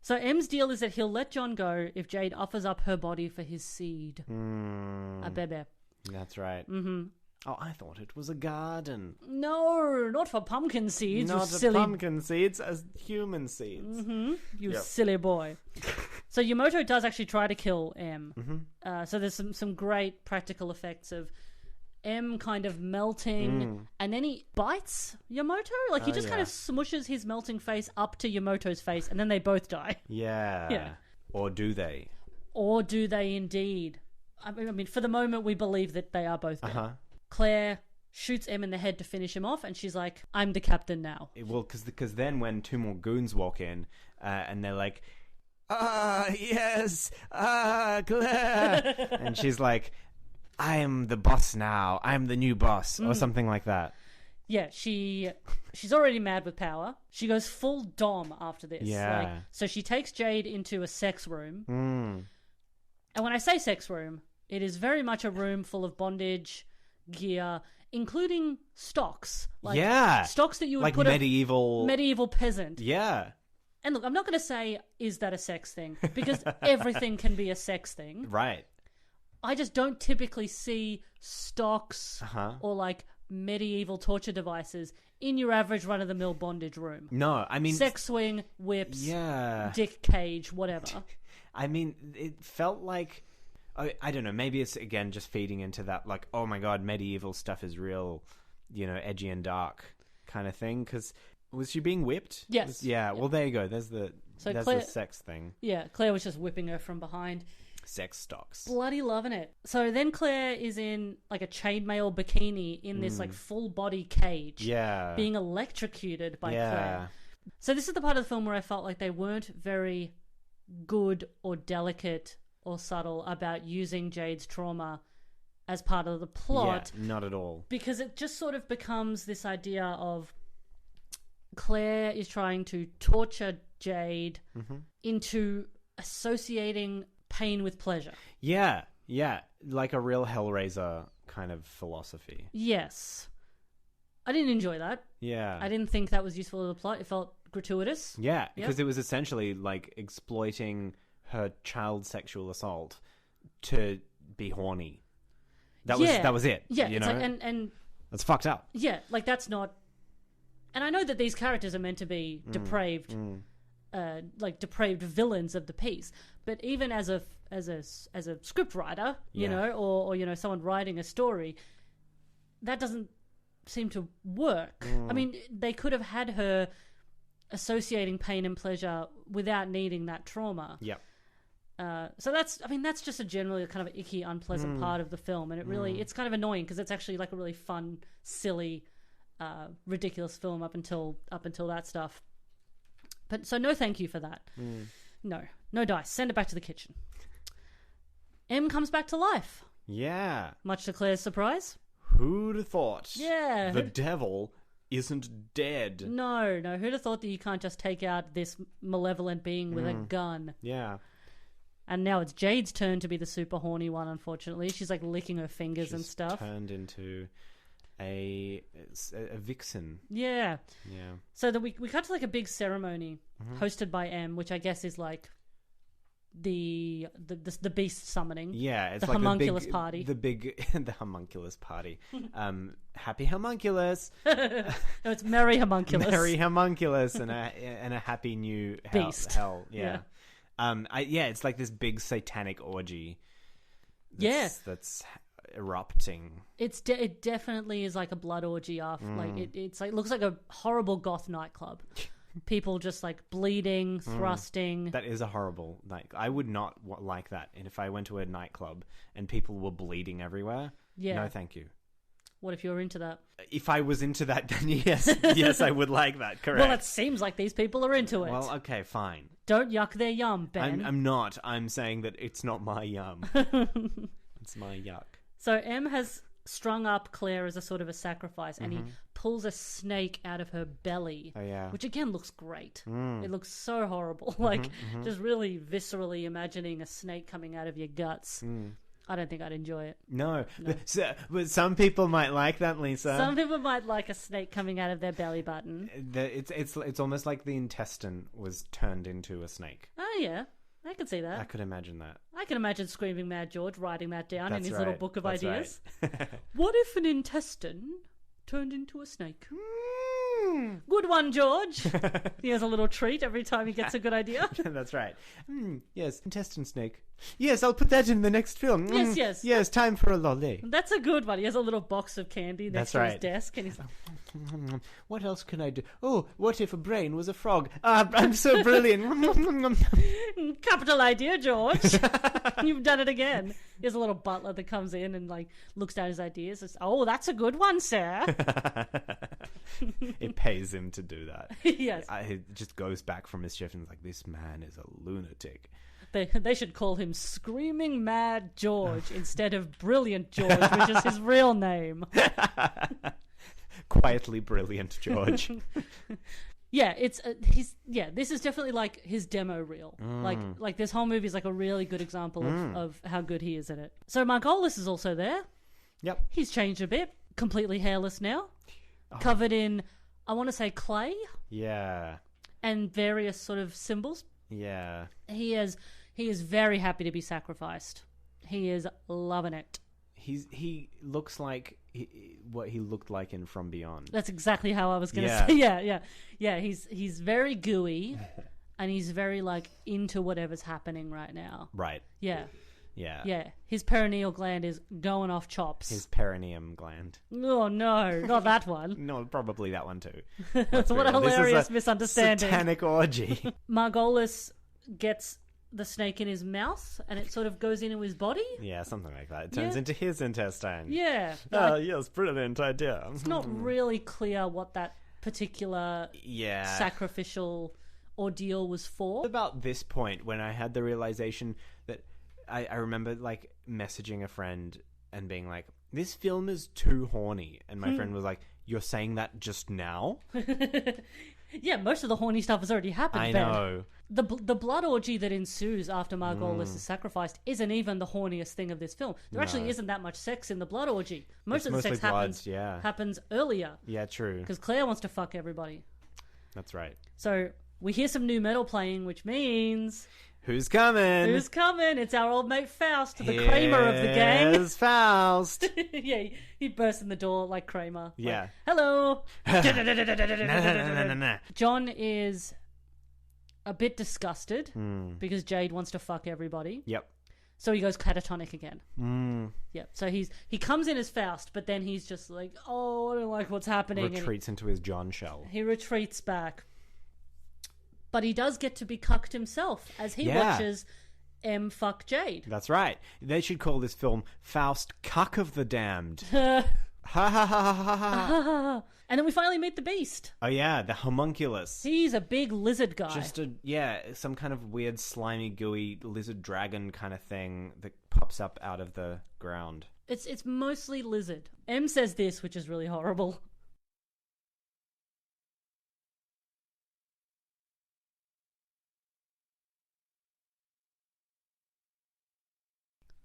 So M's deal is that he'll let John go if Jade offers up her body for his seed. A bebe. That's right. Mm-hmm. Oh, I thought it was a garden. No, not for pumpkin seeds, Not you silly... pumpkin seeds, as human seeds. Mm-hmm. You silly boy. So Yamoto does actually try to kill M. Mm-hmm. So there's some great practical effects of M kind of melting, and then he bites Yamoto. Like, he just kind of smushes his melting face up to Yamoto's face, and then they both die. Yeah. Yeah. Or do they? Or do they indeed? I mean, for the moment, we believe that they are both dead. Uh-huh. Claire shoots M in the head to finish him off, and she's like, I'm the captain now. Well, because then when two more goons walk in, and they're like, yes, Claire. And she's like, I am the boss now. I'm the new boss, or something like that. Yeah, she's already mad with power. She goes full Dom after this. Yeah. So she takes Jade into a sex room. And when I say sex room, it is very much a room full of bondage gear, including stocks. Stocks that you would like put medieval peasant. Yeah. And look, I'm not going to say, is that a sex thing? Because everything can be a sex thing. Right. I just don't typically see stocks or like medieval torture devices in your average run-of-the-mill bondage room. No, I mean... sex swing, whips, yeah, dick cage, whatever. I mean, it felt like... I don't know, maybe it's, again, just feeding into that, like, oh my god, medieval stuff is real, edgy and dark kind of thing, because... Was she being whipped? Yes. Yeah, well, there you go. There's the Claire, the sex thing. Yeah, Claire was just whipping her from behind. Sex stocks. Bloody loving it. So then Claire is in like a chainmail bikini in this like full body cage. Yeah. Being electrocuted by Claire. So this is the part of the film where I felt like they weren't very good or delicate or subtle about using Jade's trauma as part of the plot. Yeah, not at all. Because it just sort of becomes this idea of Claire is trying to torture Jade into associating pain with pleasure. Yeah, like a real Hellraiser kind of philosophy. Yes. I didn't enjoy that. Yeah. I didn't think that was useful to the plot. It felt gratuitous. Yeah, because it was essentially like exploiting her child sexual assault to be horny. That was it. Yeah, you it's know? like, and that's fucked up. Yeah, like that's not. And I know that these characters are meant to be depraved, like depraved villains of the piece. But even as a script writer, you know, or someone writing a story, that doesn't seem to work. I mean, they could have had her associating pain and pleasure without needing that trauma. Yep. So that's just a generally kind of icky, unpleasant part of the film, and it's kind of annoying because it's actually like a really fun, silly, ridiculous film up until that stuff. But so no thank you for that. No dice. Send it back to the kitchen. M comes back to life. Yeah. Much to Claire's surprise. Who'd have thought? Yeah. The devil isn't dead. No. Who'd have thought that you can't just take out this malevolent being with a gun? Yeah. And now it's Jade's turn to be the super horny one, unfortunately. She's like licking her fingers and stuff. Turned into a vixen. Yeah. Yeah. So we cut to like a big ceremony hosted by M, which I guess is like the beast summoning. Yeah, it's the like homunculus party. The homunculus party. Happy homunculus. No, it's merry homunculus. Merry homunculus and a happy new beast. Hell. Yeah. It's like this big satanic orgy. That's erupting. It definitely is like a blood orgy after like it's like looks like a horrible goth nightclub. People just like bleeding, thrusting. That is a horrible night. I would not like that. And if I went to a nightclub and people were bleeding everywhere, no, thank you. What if you're into that? If I was into that, then yes, I would like that. Correct. Well, it seems like these people are into it. Well, okay, fine. Don't yuck their yum, Ben. I'm not. I'm saying that it's not my yum. It's my yuck. So M has strung up Claire as a sort of a sacrifice, and he pulls a snake out of her belly. Oh, yeah. Which again looks great. It looks so horrible. Like just really viscerally imagining a snake coming out of your guts. I don't think I'd enjoy it. No. But some people might like that, Lisa. Some people might like a snake coming out of their belly button. It's almost like the intestine was turned into a snake. Oh yeah, I could see that. I could imagine that. I can imagine Screaming Mad George writing that down in his That's little right. book of That's ideas. right. What if an intestine turned into a snake? Good one, George. He has a little treat every time he gets a good idea. That's right. Yes, intestine snake. Yes, I'll put that in the next film. Yes. Yes, time for a lolly. That's a good one. He has a little box of candy next to his right. desk, and he's like, What else can I do? Oh, what if a brain was a frog? I'm so brilliant. capital idea, George. You've done it again. He has a little butler that comes in and like looks down his ideas. And says, oh, that's a good one, sir. It pays him to do that. Yes. He just goes back from his shift and is like, this man is a lunatic. They should call him Screaming Mad George instead of Brilliant George, which is his real name. Quietly brilliant George. Yeah, this is definitely like his demo reel. Like this whole movie is like a really good example of how good he is at it. So Margolis is also there. Yep. He's changed a bit, completely hairless now, covered in, I want to say, clay. Yeah. And various sort of symbols. Yeah. He is very happy to be sacrificed. He is loving it. He looks like what he looked like in From Beyond. That's exactly how I was going to say. Yeah. He's very gooey, and he's very like into whatever's happening right now. Right. Yeah. Yeah. His perineal gland is going off chops. His perineum gland. Oh no, not that one. No, probably that one too. What a hilarious This is a misunderstanding. Satanic orgy. Margolis gets the snake in his mouth, and it sort of goes into his body. Yeah, something like that. It turns into his intestine. Yeah. Yes, brilliant idea. It's not really clear what that particular sacrificial ordeal was for. About this point, when I had the realization that I remember like messaging a friend and being like, this film is too horny. And my friend was like, you're saying that just now? Yeah, most of the horny stuff has already happened. I Ben. know. The blood orgy that ensues after Margolis is sacrificed isn't even the horniest thing of this film. There actually isn't that much sex in the blood orgy. Most of the sex happens earlier. Yeah, true. Because Claire wants to fuck everybody. That's right. So we hear some new metal playing, which means... Who's coming? Who's coming? It's our old mate Faust, the Kramer of the gang. Here's Faust. Yeah, he bursts in the door like Kramer. Yeah. Like, hello. Nah. John is a bit disgusted because Jade wants to fuck everybody. Yep. So he goes catatonic again. Yep. So he comes in as Faust, but then he's just like, oh, I don't like what's happening. Retreats into his John shell. He retreats back. But he does get to be cucked himself as he watches M fuck Jade. That's right. They should call this film Faust Cuck of the Damned. Ha ha ha ha ha ha. And then we finally meet the Beast. Oh yeah, the homunculus. He's a big lizard guy. Just some kind of weird slimy gooey lizard dragon kind of thing that pops up out of the ground. It's mostly lizard. M says this, which is really horrible.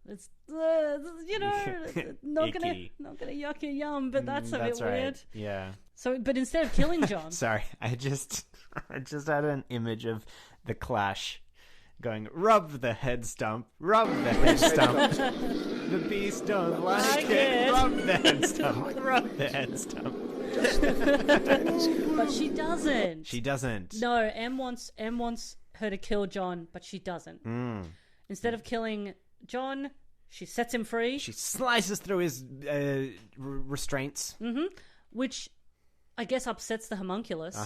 It's not gonna yuck your yum, but that's a bit weird. Yeah. So, but instead of killing John, sorry, I just had an image of the Clash going, rub the head stump, rub the head stump. The beast don't like it. Rub the head stump, rub the head stump. But she doesn't. She doesn't. No, M wants her to kill John, but she doesn't. Instead of killing John, she sets him free. She slices through his restraints. Which I guess upsets the homunculus.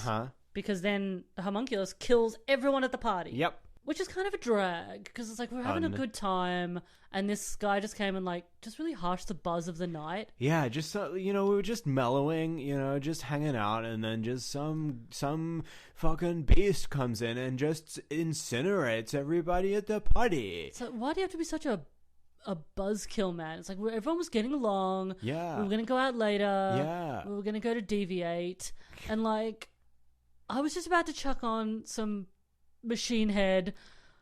Because then the homunculus kills everyone at the party. Yep. Which is kind of a drag, because it's like, we're having a good time, and this guy just came and, like, just really harshed the buzz of the night. Yeah, just, we were just mellowing, just hanging out, and then just some fucking beast comes in and just incinerates everybody at the party. So why do you have to be such a buzzkill, man? It's like, everyone was getting along. Yeah. We were going to go out later. Yeah. We were going to go to Deviate. And, like, I was just about to chuck on some machine head,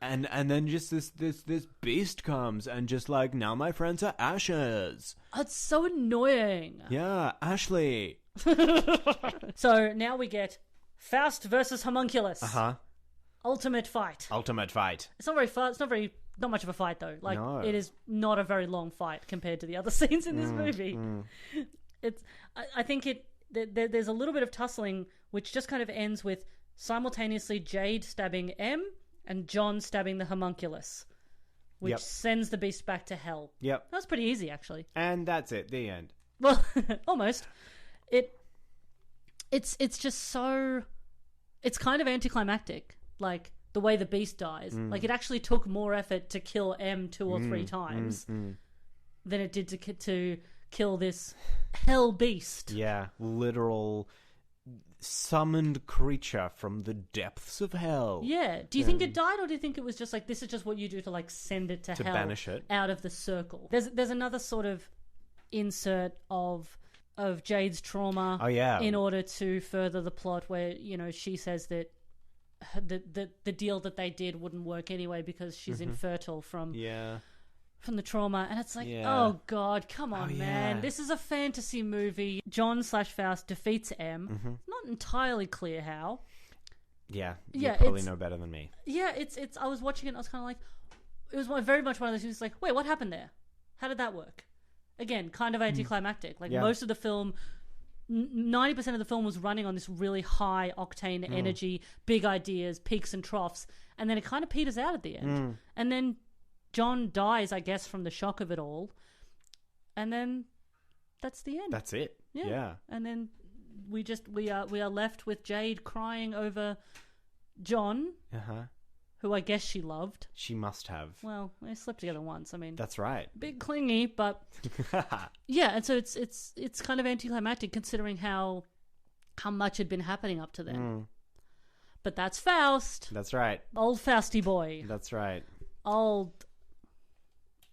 and then just this beast comes and just like, now my friends are ashes. It's so annoying. Yeah, Ashley. So now we get Faust versus homunculus. Ultimate fight. It's not very fun. It's not much of a fight though. Like, no. It is not a very long fight compared to the other scenes in this movie. I think there's a little bit of tussling, which just kind of ends with simultaneously Jade stabbing M and John stabbing the homunculus, which sends the beast back to hell. Yep. That's pretty easy, actually. And that's it. The end. Well, almost. It's just so... It's kind of anticlimactic, like, the way the beast dies. Like, it actually took more effort to kill M 2 or 3 times than it did to kill this hell beast. Yeah, literal... summoned creature from the depths of hell. Yeah. Do you think it died, or do you think it was just like, this is just what you do to like send it to hell, banish it out of the circle? There's another sort of insert of Jade's trauma. Oh yeah. In order to further the plot, where she says that the deal that they did wouldn't work anyway because she's infertile from the trauma, and it's like, oh god, come on, man. This is a fantasy movie. John/Faust defeats M. Not entirely clear how. Yeah, you probably know better than me. Yeah, it's. I was watching it and I was kind of like, it was very much one of those things like, wait, what happened there? How did that work? Again, kind of anticlimactic. Like, most of the film, 90% of the film was running on this really high octane energy, big ideas, peaks and troughs, and then it kind of peters out at the end. And then John dies, I guess, from the shock of it all. And then that's the end. That's it. Yeah. And then we are left with Jade crying over John, who I guess she loved. She must have. Well, they slept together once. I mean, that's right. Big clingy, but yeah. And so it's kind of anticlimactic considering how much had been happening up to then. But that's Faust. That's right. Old Fausty boy. That's right. Old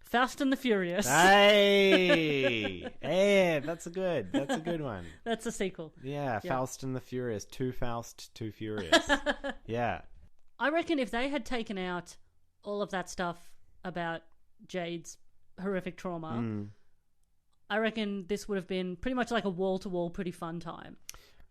Faust and the Furious. Hey, that's a good one. That's a sequel. Yeah, Faust and the Furious. Too Faust, Too Furious. Yeah. I reckon if they had taken out all of that stuff about Jade's horrific trauma, I reckon this would have been pretty much like a wall-to-wall pretty fun time.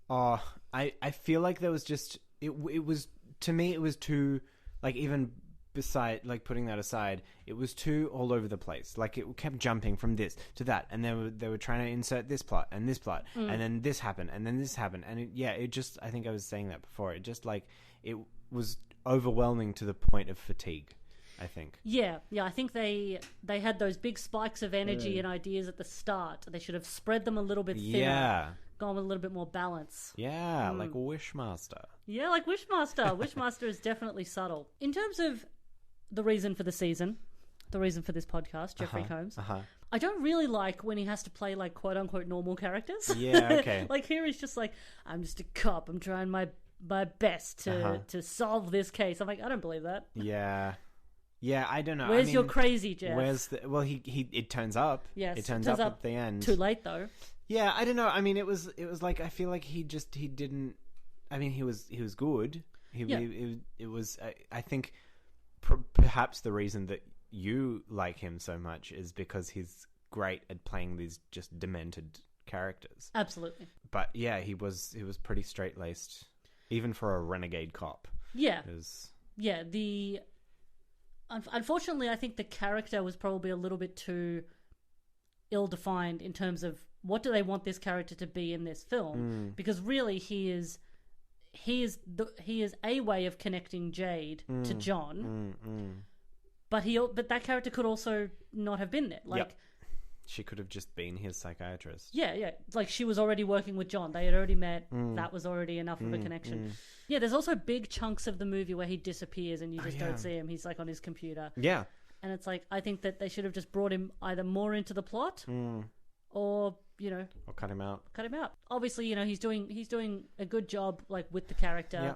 Oh, I feel like there was just... It was... To me, it was too... Like, even... beside, like, putting that aside, it was too all over the place. Like, it kept jumping from this to that, and they were trying to insert this plot and this plot, and then this happened, and then this happened, and it just, I think I was saying that before, it just, like, it was overwhelming to the point of fatigue, I think. Yeah, I think they had those big spikes of energy and ideas at the start. They should have spread them a little bit thinner. Gone with a little bit more balance. Yeah, like Wishmaster. Yeah, like Wishmaster. Wishmaster is definitely subtle. In terms of the reason for the season, the reason for this podcast, Jeffrey Combs. I don't really like when he has to play, like, quote-unquote normal characters. Yeah, okay. Like, here he's just like, I'm just a cop. I'm trying my best to solve this case. I'm like, I don't believe that. Yeah, I don't know. Where's your crazy, Jeff? It turns up. Yes, it turns up at the end. Too late, though. Yeah, I don't know. I mean, it was like, I feel like he didn't... I mean, he was good. It was, I think... Perhaps the reason that you like him so much is because he's great at playing these just demented characters. Absolutely. But yeah, he was pretty straight-laced, even for a renegade cop. Yeah. unfortunately, I think the character was probably a little bit too ill-defined in terms of what do they want this character to be in this film, because really he is a way of connecting Jade to John, but that character could also not have been there. Like, she could have just been his psychiatrist. Yeah. Like, she was already working with John. They had already met. That was already enough of a connection. Yeah, there's also big chunks of the movie where he disappears and you just don't see him. He's like on his computer. Yeah. And it's like, I think that they should have just brought him either more into the plot or, or cut him out. Obviously, he's doing a good job, like, with the character. Yeah.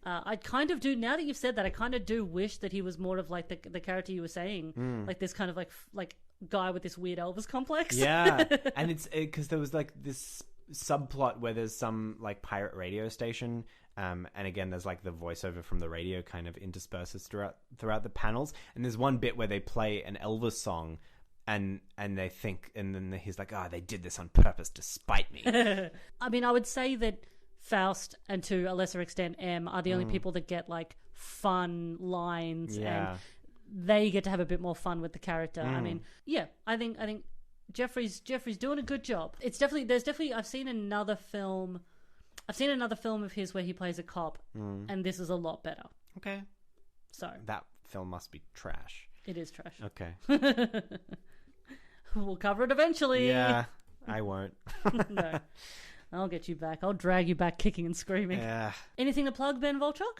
I kind of do, now that you've said that, I kind of do wish that he was more of like the character you were saying, like this kind of like guy with this weird Elvis complex. Yeah, and it's because there was like this subplot where there's some like pirate radio station, and again there's like the voiceover from the radio kind of intersperses throughout the panels, and there's one bit where they play an Elvis song. And they think, and then he's like, they did this on purpose to spite me. I mean, I would say that Faust and to a lesser extent M are the only people that get like fun lines and they get to have a bit more fun with the character. I mean, I think Jeffrey's doing a good job. There's definitely I've seen another film of his where he plays a cop, and this is a lot better. Okay. So that film must be trash. It is trash. Okay. We'll cover it eventually. Yeah, I won't. No. I'll get you back. I'll drag you back kicking and screaming. Yeah. Anything to plug, Ben Volchok?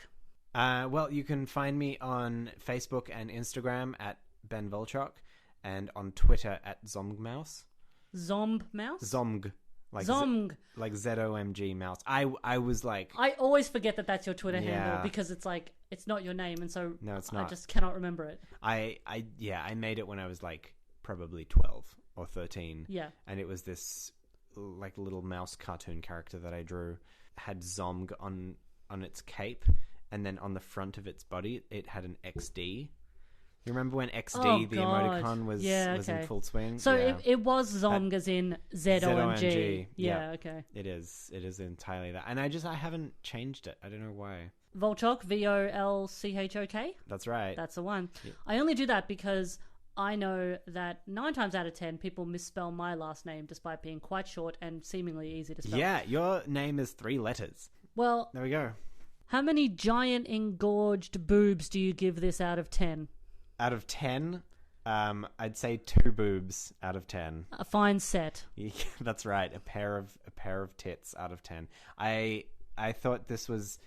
Well, you can find me on Facebook and Instagram at Ben Volchok and on Twitter at Zomgmouse. Zombmouse? Zomg. Like Zomg. Like Z-O-M-G mouse. I was like... I always forget that that's your Twitter handle because it's like, it's not your name, and so no, it's not. I just cannot remember it. I made it when I was like probably 12 or 13. Yeah. And it was this like little mouse cartoon character that I drew. Had Zomg on its cape, and then on the front of its body it had an XD. You remember when XD, the emoticon, was in full swing? So it was Zomg as in Z-O-M-G. Yeah, okay. It is entirely that. And I haven't changed it. I don't know why. Volchok, V-O-L-C-H-O-K? That's right. That's the one. Yeah. I only do that because I know that 9 times out of 10 people misspell my last name despite being quite short and seemingly easy to spell. Yeah, your name is 3 letters. Well, there we go. How many giant engorged boobs do you give this out of 10? Out of 10, I'd say 2 boobs out of 10. A fine set. Yeah, that's right. A pair of tits out of 10. I thought this was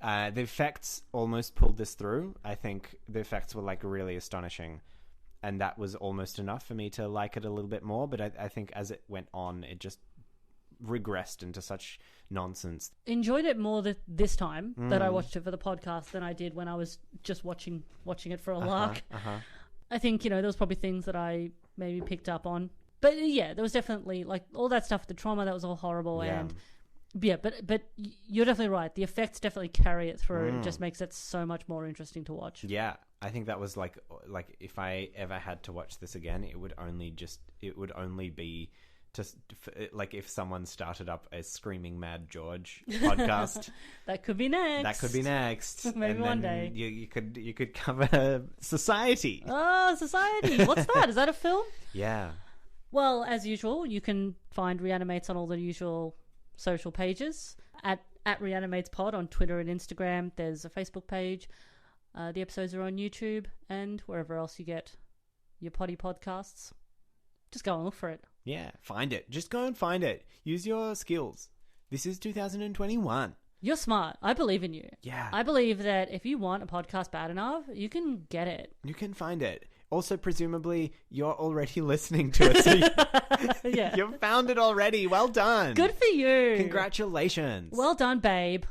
the effects almost pulled this through. I think the effects were like really astonishing, and that was almost enough for me to like it a little bit more. But I think as it went on, it just regressed into such nonsense. Enjoyed it more this time that I watched it for the podcast than I did when I was just watching it for a lark. I think, there was probably things that I maybe picked up on. But yeah, there was definitely like all that stuff, the trauma, that was all horrible. Yeah. And yeah, but you're definitely right. The effects definitely carry it through. It just makes it so much more interesting to watch. Yeah, I think that was like if I ever had to watch this again, it would only be just like if someone started up a Screaming Mad George podcast. That could be next. Maybe one day. You could cover Society. Oh, Society. What's that? Is that a film? Yeah. Well, as usual, you can find Re-AniMates on all the usual social pages. At Re-AniMates Pod on Twitter and Instagram. There's a Facebook page. The episodes are on YouTube and wherever else you get your potty podcasts. Just go and look for it. Yeah, find it. Just go and find it. Use your skills. This is 2021. You're smart. I believe in you. Yeah. I believe that if you want a podcast bad enough, you can get it. You can find it. Also, presumably, you're already listening to it. So yeah. You've found it already. Well done. Good for you. Congratulations. Well done, babe.